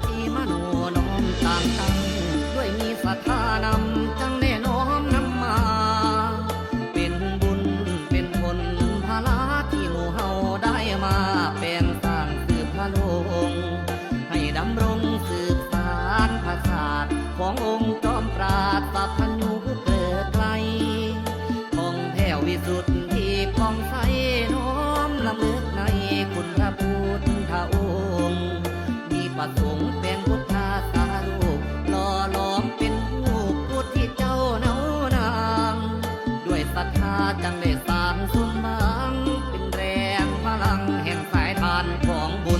จีมโนน้อมต่างตั้งด้วยมีศรัทธานำจังแน่น้อมนำมาเป็นบุญเป็นผลภาระที่หมู่เฮาได้มาแปลงสร้างสืบพระโลงให้ดำรงสืบสานพระศาสตร์ขององค์จอมปราศสัพพัญญูเกิดไกลท่องแผ้ววิสุทธิผ่องใสน้อมลำลึกในคุณพระพุทธองค์มีประสงค์เป็นพุทธาสารูปหล่อหลอมเป็นรูปพุทธที่เจ้าเนานางด้วยศรัทธาจังได้สร้างสมบังเป็นแรงพลังแห่งสายทานของบุญ